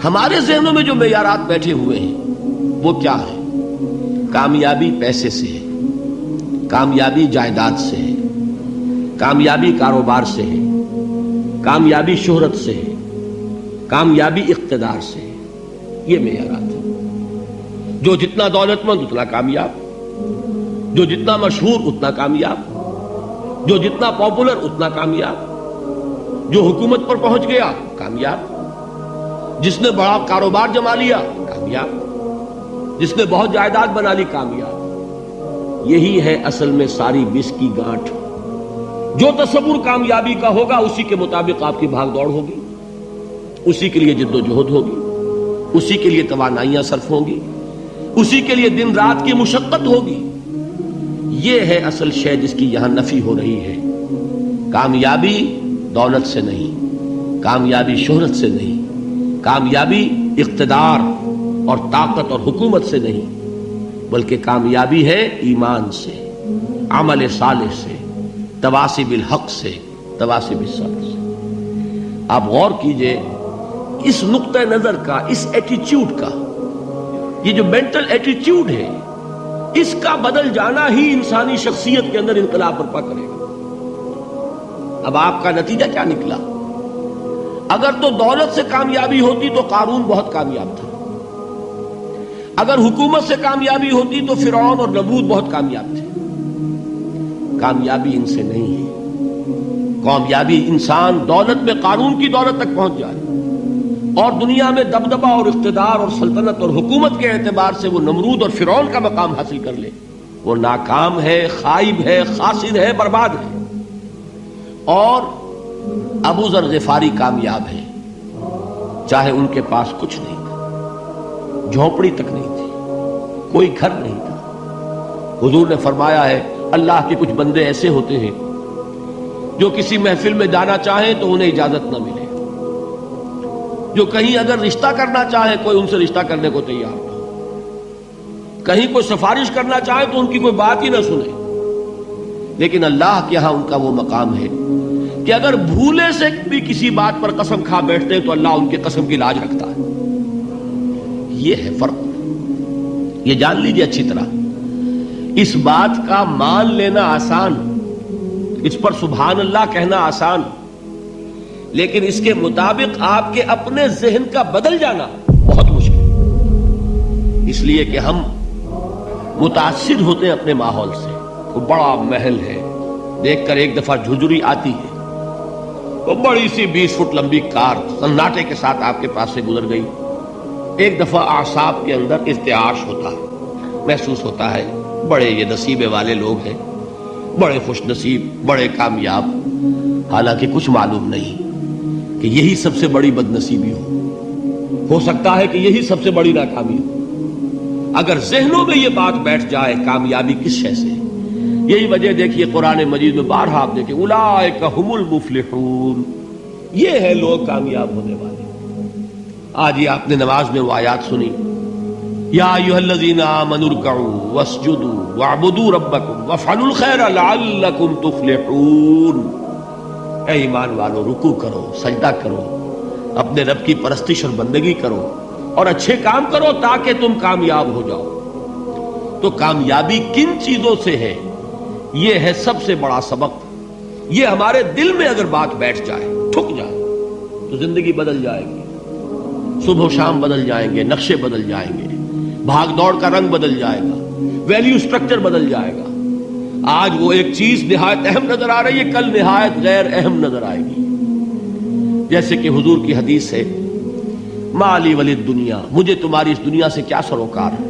ہمارے ذہنوں میں جو معیارات بیٹھے ہوئے ہیں وہ کیا ہے؟ کامیابی پیسے سے ہے، کامیابی جائیداد سے ہے، کامیابی کاروبار سے ہے، کامیابی شہرت سے ہے، کامیابی اقتدار سے ہے. یہ معیارات ہیں. جو جتنا دولت مند اتنا کامیاب، جو جتنا مشہور اتنا کامیاب، جو جتنا پاپولر اتنا کامیاب، جو حکومت پر پہنچ گیا کامیاب، جس نے بڑا کاروبار جما لیا کامیاب، جس نے بہت جائیداد بنا لی کامیاب. یہی ہے اصل میں ساری بس کی گانٹھ. جو تصور کامیابی کا ہوگا اسی کے مطابق آپ کی بھاگ دوڑ ہوگی، اسی کے لیے جد و جہد ہوگی، اسی کے لیے توانائیاں صرف ہوں گی، اسی کے لیے دن رات کی مشقت ہوگی. یہ ہے اصل شے جس کی یہاں نفی ہو رہی ہے. کامیابی دولت سے نہیں، کامیابی شہرت سے نہیں، کامیابی اقتدار اور طاقت اور حکومت سے نہیں، بلکہ کامیابی ہے ایمان سے، عمل صالح سے، تواصی بالحق سے، تواصی بالصبر سے. آپ غور کیجئے اس نقطہ نظر کا، اس ایٹیچیوڈ کا، یہ جو مینٹل ایٹیچیوڈ ہے اس کا بدل جانا ہی انسانی شخصیت کے اندر انقلاب برپا کرے گا. اب آپ کا نتیجہ کیا نکلا؟ اگر تو دولت سے کامیابی ہوتی تو قارون بہت کامیاب تھا، اگر حکومت سے کامیابی ہوتی تو فرعون اور نمرود بہت کامیاب تھے. کامیابی ان سے نہیں ہے. کامیابی انسان دولت میں قارون کی دولت تک پہنچ جائے اور دنیا میں دبدبہ اور اقتدار اور سلطنت اور حکومت کے اعتبار سے وہ نمرود اور فرعون کا مقام حاصل کر لے، وہ ناکام ہے، خائب ہے، خاسر ہے، برباد ہے. اور ابو ذر غفاری کامیاب ہے، چاہے ان کے پاس کچھ نہیں تھا، جھونپڑی تک نہیں تھی، کوئی گھر نہیں تھا. حضور نے فرمایا ہے اللہ کے کچھ بندے ایسے ہوتے ہیں جو کسی محفل میں جانا چاہیں تو انہیں اجازت نہ ملے، جو کہیں اگر رشتہ کرنا چاہے کوئی ان سے رشتہ کرنے کو تیار نہ ہو، کہیں کوئی سفارش کرنا چاہے تو ان کی کوئی بات ہی نہ سنے. لیکن اللہ کے ہاں ان کا وہ مقام ہے کہ اگر بھولے سے بھی کسی بات پر قسم کھا بیٹھتے ہیں تو اللہ ان کے قسم کی لاج رکھتا ہے. یہ ہے فرق. یہ جان لیجیے اچھی طرح. اس بات کا مان لینا آسان، اس پر سبحان اللہ کہنا آسان، لیکن اس کے مطابق آپ کے اپنے ذہن کا بدل جانا بہت مشکل. اس لیے کہ ہم متاثر ہوتے ہیں اپنے ماحول سے. وہ بڑا محل ہے، دیکھ کر ایک دفعہ جھجری آتی ہے، وہ بڑی سی 20 فٹ لمبی کار سناٹے کے ساتھ آپ کے پاس سے گزر گئی. ایک دفعہ اعصاب کے اندر ارتعاش ہوتا ہے، محسوس ہوتا ہے بڑے یہ نصیبے والے لوگ ہیں، بڑے خوش نصیب، بڑے کامیاب. حالانکہ کچھ معلوم نہیں کہ یہی سب سے بڑی بد نصیبی ہو سکتا ہے کہ یہی سب سے بڑی ناکامی ہو. اگر ذہنوں میں یہ بات بیٹھ جائے کامیابی کس شے سے. یہی وجہ دیکھیے قرآن مجید میں بارہا آپ دیکھیں اولئک هم المفلحون، یہ ہے لوگ کامیاب ہونے والے. آج یہ آپ نے نماز میں وہ آیات سنی، یا ایھا الذین آمنوا ارکعوا واسجدوا واعبدوا ربکم وافعلوا الخیر لعلکم تفلحون. اے ایمان والو، رکوع کرو، سجدہ کرو، اپنے رب کی پرستش اور بندگی کرو اور اچھے کام کرو تاکہ تم کامیاب ہو جاؤ. تو کامیابی کن چیزوں سے ہے؟ یہ ہے سب سے بڑا سبق. یہ ہمارے دل میں اگر بات بیٹھ جائے، ٹھک جائے، تو زندگی بدل جائے گی. صبح و شام بدل جائیں گے، نقشے بدل جائیں گے، بھاگ دوڑ کا رنگ بدل جائے گا، ویلیو سٹرکچر بدل جائے گا. آج وہ ایک چیز نہایت اہم نظر آ رہی ہے، کل نہایت غیر اہم نظر آئے گی. جیسے کہ حضور کی حدیث ہے مالی ولی الدنیا، مجھے تمہاری اس دنیا سے کیا سروکار ہے.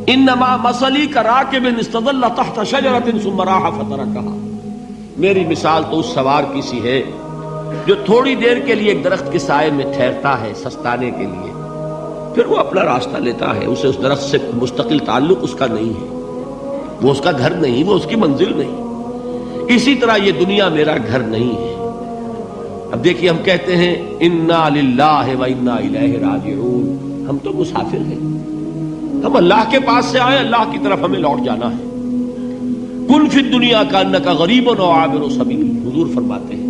انما مثلی کراکب استظل تحت شجرۃ ثم راح فترکها، میری مثال تو اس سوار کی سی ہے جو تھوڑی دیر کے لیے ایک درخت کے سائے میں ٹھہرتا ہے سستانے کے لیے، پھر وہ اپنا راستہ لیتا ہے. اسے اس درخت سے مستقل تعلق اس کا نہیں ہے، وہ اس کا گھر نہیں، وہ اس کی منزل نہیں. اسی طرح یہ دنیا میرا گھر نہیں ہے. اب دیکھیے ہم کہتے ہیں انا للہ و انا الیہ راجعون، ہم تو مسافر ہیں، ہم اللہ کے پاس سے آئے، اللہ کی طرف ہمیں لوٹ جانا ہے. کن فی الدنیا کانک غریب و عابر سبیل، حضور فرماتے ہیں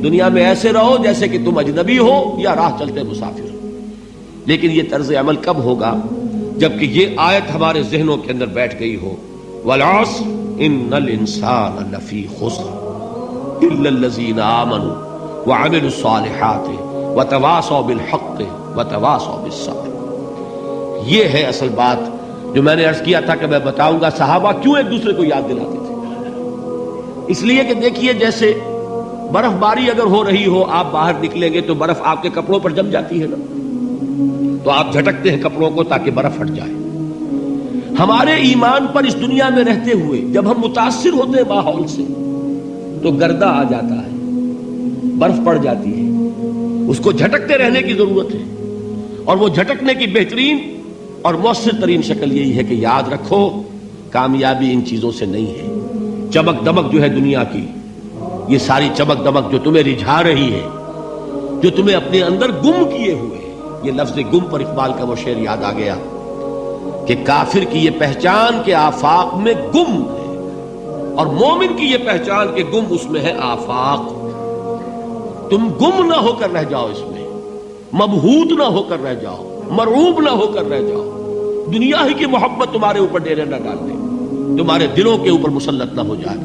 دنیا میں ایسے رہو جیسے کہ تم اجنبی ہو یا راہ چلتے مسافر. لیکن یہ طرز عمل کب ہوگا؟ جبکہ یہ آیت ہمارے ذہنوں کے اندر بیٹھ گئی ہو، والعصر ان الانسان لفی خسر الا الذین آمنوا وعملوا الصالحات وتواصوا بالحق وتواصوا بالصبر۔ یہ ہے اصل بات جو میں نے عرض کیا تھا کہ میں بتاؤں گا صحابہ کیوں ایک دوسرے کو یاد دلاتے تھے۔ اس لیے کہ دیکھیے جیسے برف باری اگر ہو رہی ہو، آپ باہر نکلیں گے تو برف آپ کے کپڑوں پر جم جاتی ہے نا، تو آپ جھٹکتے ہیں کپڑوں کو تاکہ برف ہٹ جائے۔ ہمارے ایمان پر اس دنیا میں رہتے ہوئے جب ہم متاثر ہوتے ہیں ماحول سے تو گردہ آ جاتا ہے، برف پڑ جاتی ہے، اس کو جھٹکتے رہنے کی ضرورت ہے۔ اور وہ جھٹکنے کی بہترین اور مؤثر ترین شکل یہی ہے کہ یاد رکھو کامیابی ان چیزوں سے نہیں ہے۔ چمک دمک جو ہے دنیا کی، یہ ساری چمک دمک جو تمہیں رجھا رہی ہے، جو تمہیں اپنے اندر گم کیے ہوئے ہے، یہ لفظ گم پر اقبال کا وہ شعر یاد آ گیا کہ کافر کی یہ پہچان کے آفاق میں گم ہے، اور مومن کی یہ پہچان کے گم اس میں ہے آفاق۔ تم گم نہ ہو کر رہ جاؤ، اس میں مبہوت نہ ہو کر رہ جاؤ، مرعوب نہ ہو کر رہ جاؤ، دنیا ہی کی محبت تمہارے اوپر ڈیرے نہ ڈال دے، تمہارے دلوں کے اوپر مسلط نہ ہو جائے۔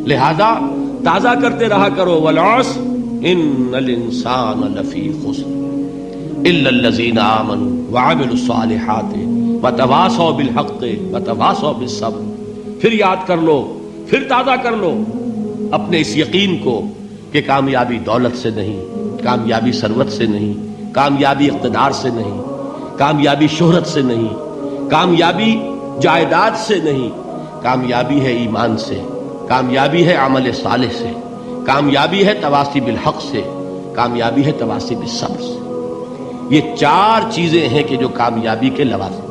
لہذا تازہ کرتے رہا کرو، والعصر ان الانسان لفی خسر الا الذین آمنوا وعملوا الصالحات وتواصوا بالحق وتواصوا بالصبر۔ پھر یاد کر لو، پھر تازہ کر لو اپنے اس یقین کو کہ کامیابی دولت سے نہیں، کامیابی ثروت سے نہیں، کامیابی اقتدار سے نہیں، کامیابی شہرت سے نہیں، کامیابی جائیداد سے نہیں، کامیابی ہے ایمان سے، کامیابی ہے عمل صالح سے، کامیابی ہے تواصی بالحق سے، کامیابی ہے تواصی بالصبر سے۔ یہ چار چیزیں ہیں کہ جو کامیابی کے لوازم